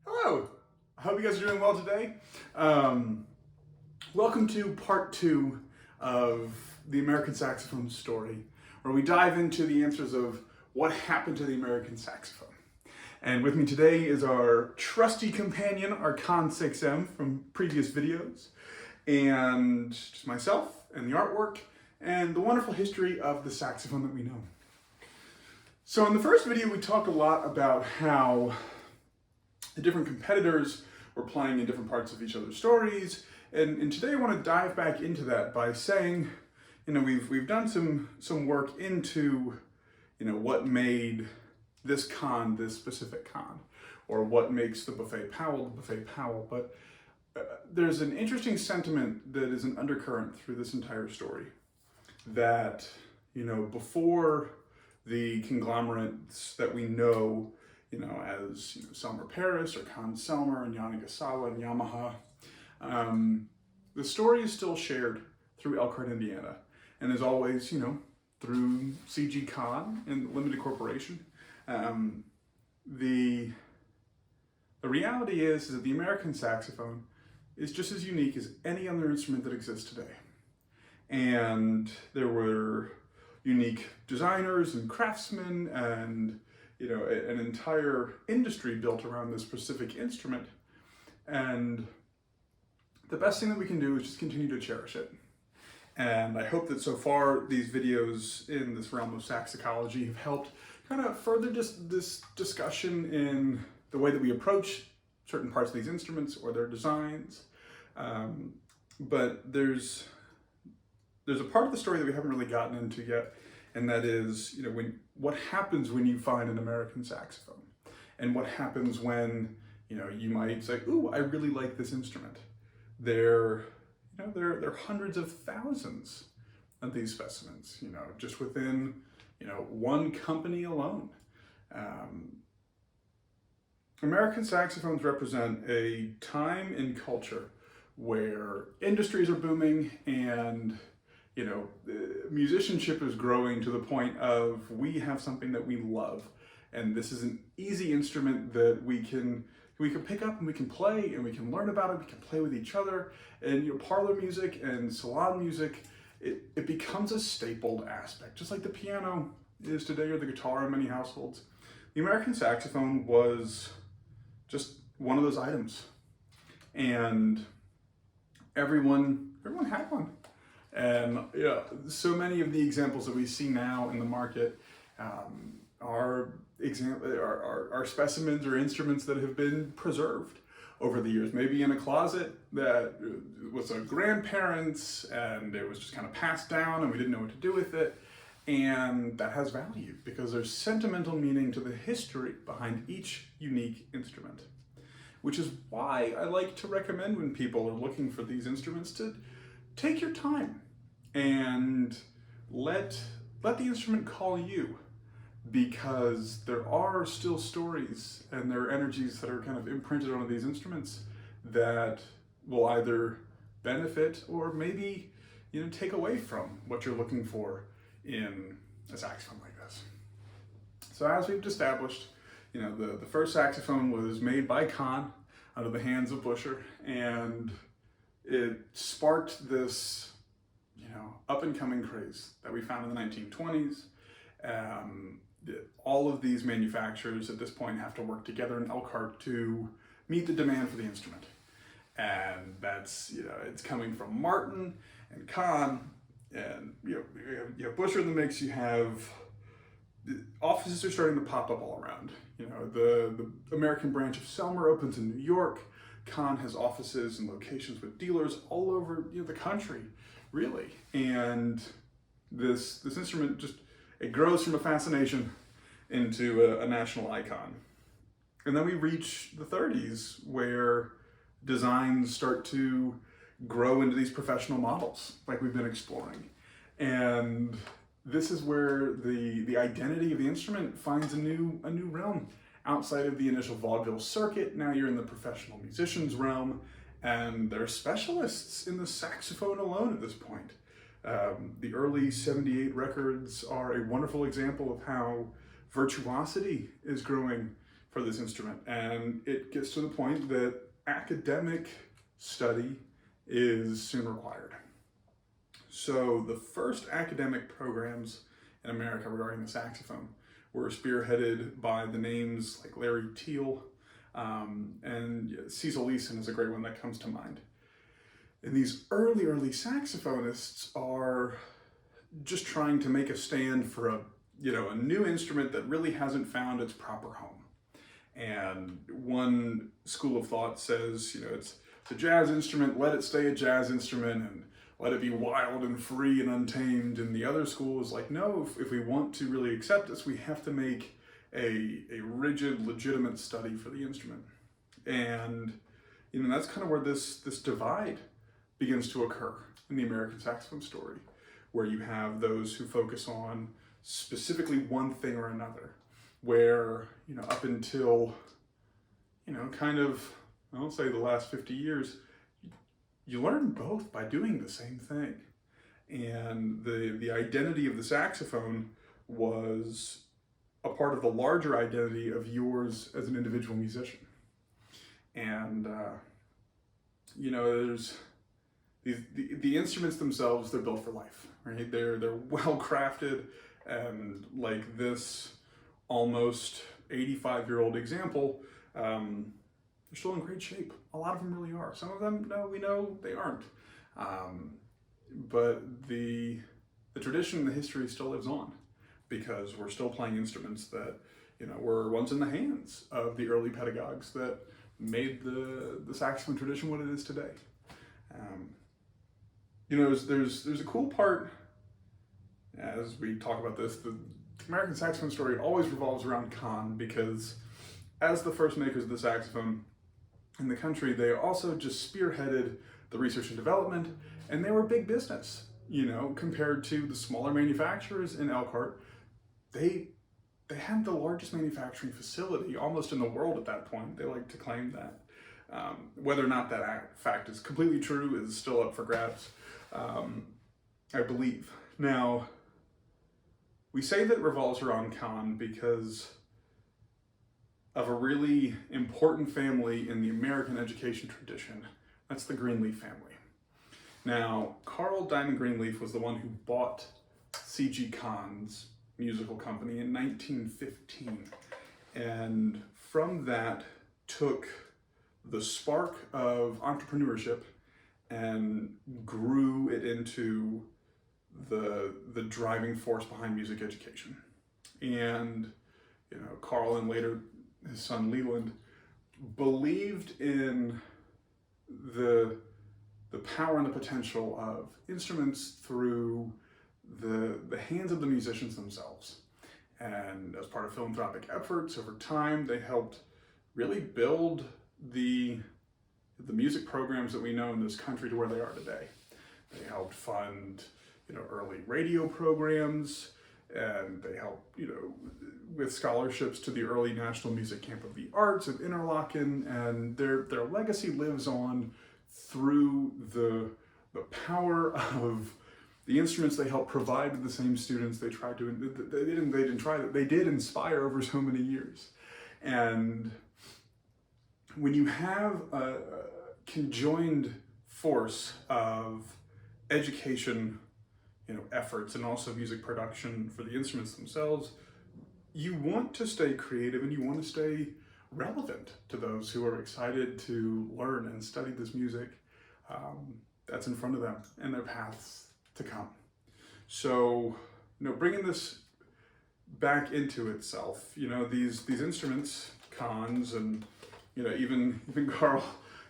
Hello, I hope you guys are doing well today. Welcome to part 2 of the American Saxophone story, where we dive into the answers of what happened to the American saxophone. And with me today is our trusty companion, our Conn 6M from previous videos, and just myself and the artwork and the wonderful history of the saxophone that we know. So in the first video, we talked a lot about how the different competitors were playing in different parts of each other's stories. And today I want to dive back into that by saying, we've done some work into, what made this conn this specific conn, or what makes the Buffet Powell the Buffet Powell. But there's an interesting sentiment that is an undercurrent through this entire story, that, before the conglomerates that we know, as Selmer Paris or Conn Selmer and Yanagisawa and Yamaha, the story is still shared through Elkhart, Indiana, and as always, through CG Conn and Limited Corporation. The reality is that the American saxophone is just as unique as any other instrument that exists today. And there were unique designers and craftsmen and an entire industry built around this specific instrument. And the best thing that we can do is just continue to cherish it. And I hope that so far these videos in this realm of saxocology have helped kind of further this discussion in the way that we approach certain parts of these instruments or their designs. But there's a part of the story that we haven't really gotten into yet, and that is, what happens when you find an American saxophone, and what happens when, you might say, "Ooh, I really like this instrument." There are hundreds of thousands of these specimens, just within, one company alone. American saxophones represent a time in culture where industries are booming and musicianship is growing to the point of we have something that we love, and this is an easy instrument that we can pick up and we can play and we can learn about it. We can play with each other, and parlor music and salon music, it becomes a stapled aspect, just like the piano is today or the guitar in many households. The American saxophone was just one of those items, and everyone had one. And so many of the examples that we see now in the market are specimens or instruments that have been preserved over the years, maybe in a closet that was a grandparent's, and it was just kind of passed down and we didn't know what to do with it. And that has value because there's sentimental meaning to the history behind each unique instrument. which is why I like to recommend when people are looking for these instruments to take your time and let the instrument call you, because there are still stories and there are energies that are kind of imprinted onto these instruments that will either benefit or maybe, take away from what you're looking for in a saxophone like this. So as we've established, the first saxophone was made by Conn out of the hands of Busher, and it sparked this, up and coming craze that we found in the 1920s. All of these manufacturers at this point have to work together in Elkhart to meet the demand for the instrument. And that's, it's coming from Martin and Conn, and you have Busher in the mix. You have offices are starting to pop up all around. The American branch of Selmer opens in New York. Conn has offices and locations with dealers all over the country, really. And this instrument it grows from a fascination into a national icon. And then we reach the 30s, where designs start to grow into these professional models like we've been exploring. And this is where the identity of the instrument finds a new realm. Outside of the initial vaudeville circuit, now you're in the professional musicians realm, and there are specialists in the saxophone alone at this point. The early 78 records are a wonderful example of how virtuosity is growing for this instrument, and it gets to the point that academic study is soon required. So the first academic programs in America regarding the saxophone were spearheaded by the names like Larry Teal, and Cecil Leeson is a great one that comes to mind. And these early saxophonists are just trying to make a stand for a new instrument that really hasn't found its proper home. And one school of thought says, it's a jazz instrument, let it stay a jazz instrument, and let it be wild and free and untamed. And the other school is like, no, if we want to really accept this, we have to make a rigid, legitimate study for the instrument. And that's kind of where this divide begins to occur in the American saxophone story, where you have those who focus on specifically one thing or another, where, up until, kind of, I won't say the last 50 years, you learn both by doing the same thing. And the identity of the saxophone was a part of the larger identity of yours as an individual musician. And, there's the instruments themselves, they're built for life, right? They're well crafted, and like this almost 85-year-old example, they're still in great shape. A lot of them really are. Some of them, no, we know they aren't. But the tradition and the history still lives on, because we're still playing instruments that, were once in the hands of the early pedagogues that made the saxophone tradition what it is today. There's a cool part as we talk about this. The American saxophone story always revolves around Conn, because as the first makers of the saxophone in the country, they also just spearheaded the research and development, and they were big business, compared to the smaller manufacturers in Elkhart. They had the largest manufacturing facility almost in the world at that point. They like to claim that. Whether or not that fact is completely true is still up for grabs, I believe. Now, we say that it revolves around Conn because of a really important family in the American education tradition. That's the Greenleaf family. Now, Carl Diamond Greenleaf was the one who bought C.G. Conn's musical company in 1915, and from that took the spark of entrepreneurship and grew it into the driving force behind music education. And Carl, and later his son Leland, believed in the power and the potential of instruments through the hands of the musicians themselves. And as part of philanthropic efforts over time, they helped really build the music programs that we know in this country to where they are today. They helped fund, early radio programs, and they helped, with scholarships to the early National Music Camp of the Arts at Interlochen, and their legacy lives on through the power of the instruments they helped provide to the same students they tried to, they did inspire over so many years. And when you have a conjoined force of education, efforts, and also music production for the instruments themselves, you want to stay creative and you want to stay relevant to those who are excited to learn and study this music that's in front of them and their paths to come. So, bringing this back into itself, these instruments, conns, and even Carl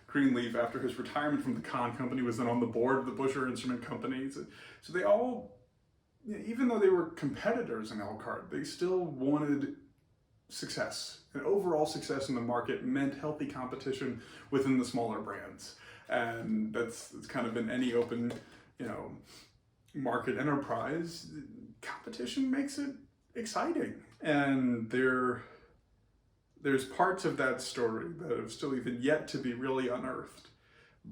Greenleaf, after his retirement from the Conn company, was then on the board of the Busher Instrument Company. So they all, even though they were competitors in Elkhart, they still wanted success. And overall success in the market meant healthy competition within the smaller brands. And that's kind of in any open, market enterprise. Competition makes it exciting. And there's parts of that story that have still even yet to be really unearthed.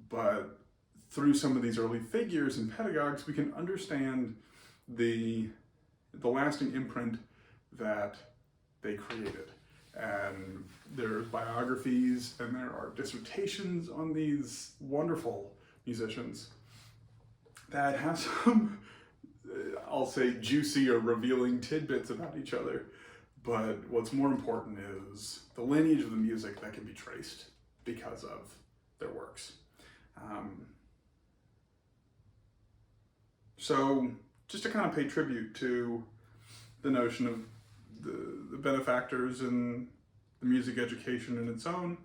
But through some of these early figures and pedagogues, we can understand the lasting imprint that they created. And there's biographies and there are dissertations on these wonderful musicians that have some, I'll say, juicy or revealing tidbits about each other. But what's more important is the lineage of the music that can be traced because of their works. So just to kind of pay tribute to the notion of the benefactors and the music education in its own,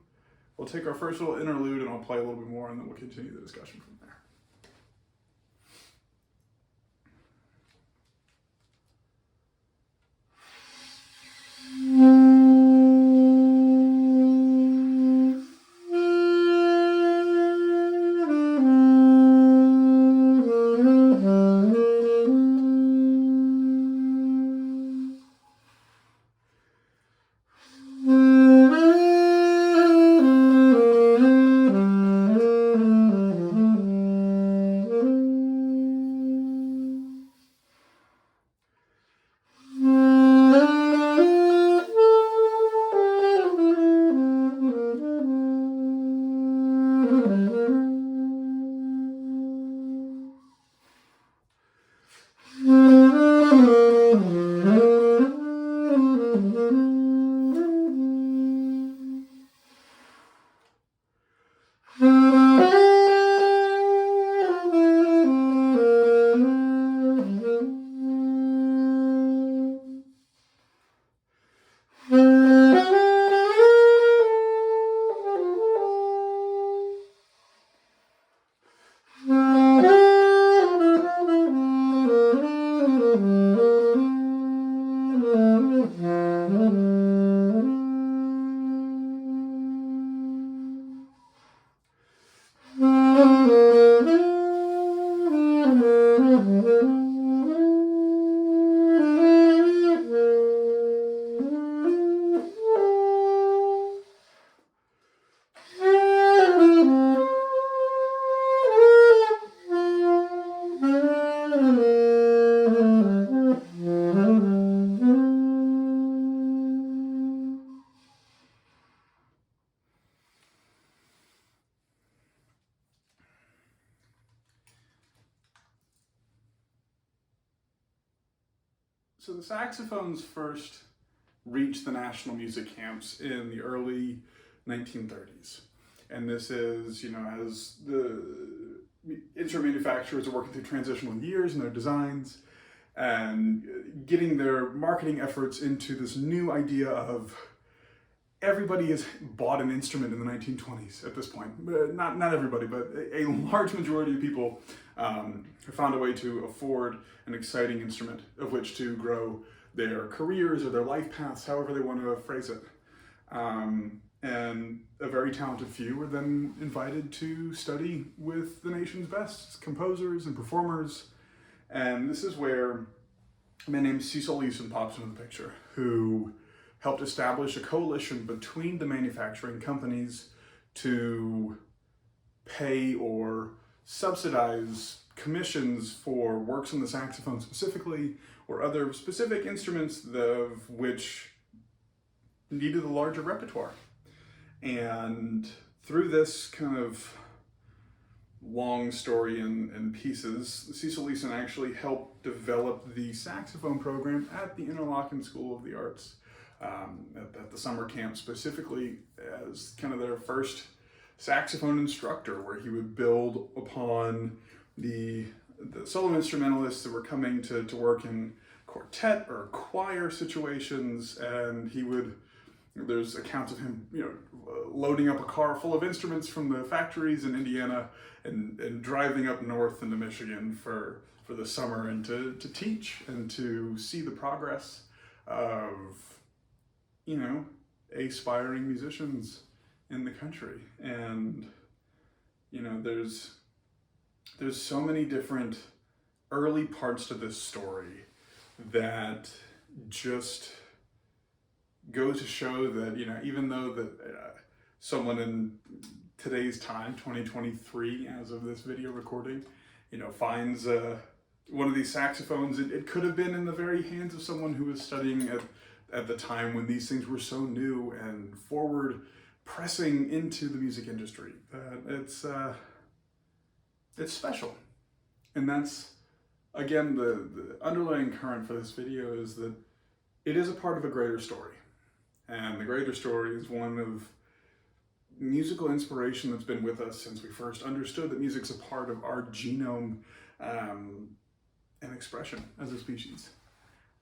we'll take our first little interlude and I'll play a little bit more and then we'll continue the discussion from there. So the saxophones first reached the national music camps in the early 1930s. And this is, as the instrument manufacturers are working through transitional years in their designs and getting their marketing efforts into this new idea of everybody has bought an instrument in the 1920s at this point. Not everybody, but a large majority of people have found a way to afford an exciting instrument of which to grow their careers or their life paths, however they want to phrase it. And a very talented few were then invited to study with the nation's best composers and performers. And this is where a man named Cecil Leeson pops into the picture, who helped establish a coalition between the manufacturing companies to pay or subsidize commissions for works on the saxophone specifically, or other specific instruments of which needed a larger repertoire. And through this kind of long story in pieces, Cecil Leeson actually helped develop the saxophone program at the Interlochen School of the Arts, at the summer camp specifically, as kind of their first saxophone instructor, where he would build upon the solo instrumentalists that were coming to work in quartet or choir situations, and there's accounts of him, loading up a car full of instruments from the factories in Indiana and driving up north into Michigan for the summer and to teach and to see the progress of, aspiring musicians in the country. And, there's so many different early parts to this story that just go to show that, even though that someone in today's time, 2023, as of this video recording, finds one of these saxophones, it could have been in the very hands of someone who was studying at the time when these things were so new and forward pressing into the music industry. It's special. And that's, again, the underlying current for this video is that it is a part of a greater story. And the greater story is one of musical inspiration that's been with us since we first understood that music's a part of our genome and expression as a species.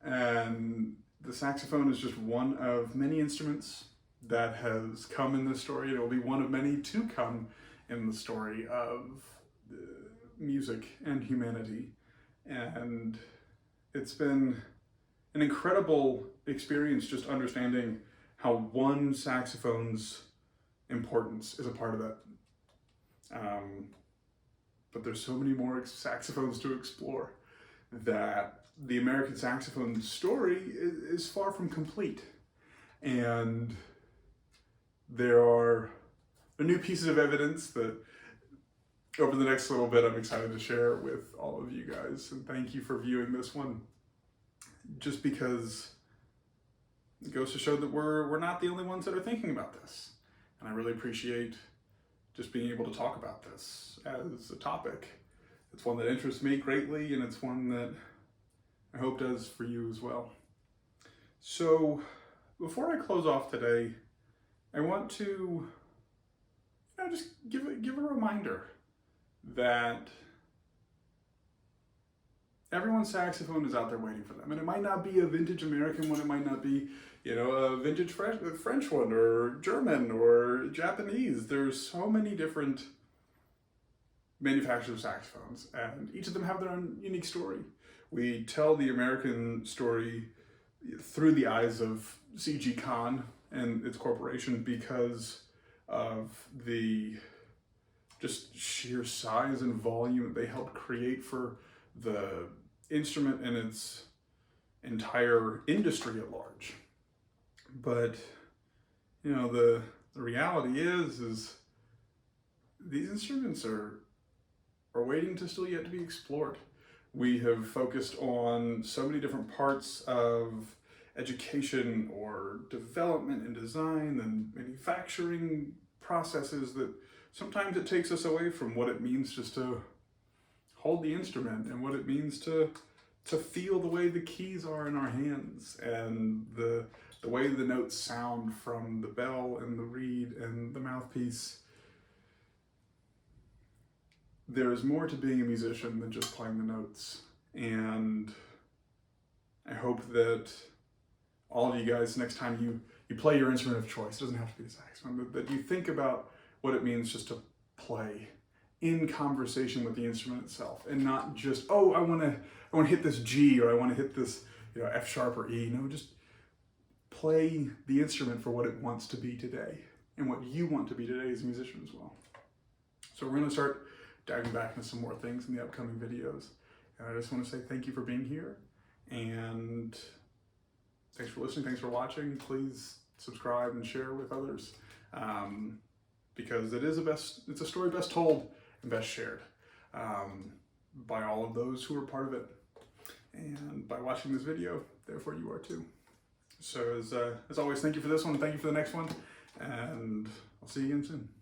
And the saxophone is just one of many instruments that has come in this story. It will be one of many to come in the story of music and humanity. And it's been an incredible experience just understanding how one saxophone's importance is a part of that. But there's so many more saxophones to explore that the American saxophone story is far from complete. And there are new pieces of evidence that over the next little bit I'm excited to share with all of you guys. And thank you for viewing this one, just because it goes to show that we're not the only ones that are thinking about this. And I really appreciate just being able to talk about this as a topic. It's one that interests me greatly, and it's one that I hope does for you as well. So before I close off today, I want to just give a reminder that everyone's saxophone is out there waiting for them. And it might not be a vintage American one, it might not be, a vintage French one or German or Japanese. There's so many different manufacturers of saxophones, and each of them have their own unique story. We tell the American story through the eyes of C.G. Conn and its corporation because of the just sheer size and volume that they helped create for the instrument and its entire industry at large. But the reality is these instruments are waiting to still yet to be explored. We have focused on so many different parts of education or development and design and manufacturing processes that sometimes it takes us away from what it means just to hold the instrument and what it means to feel the way the keys are in our hands and the way the notes sound from the bell and the reed and the mouthpiece. There is more to being a musician than just playing the notes. And I hope that all of you guys, next time you play your instrument of choice, it doesn't have to be the saxophone, but that you think about what it means just to play in conversation with the instrument itself, and not just, I want to hit this G, or I want to hit this F sharp or E. No, just play the instrument for what it wants to be today. and what you want to be today as a musician as well. So we're going to start diving back into some more things in the upcoming videos. And I just want to say thank you for being here, and thanks for listening, thanks for watching. Please subscribe and share with others, because it's a story best told and best shared by all of those who are part of it. And by watching this video, therefore you are too. So as always, thank you for this one, thank you for the next one, and I'll see you again soon.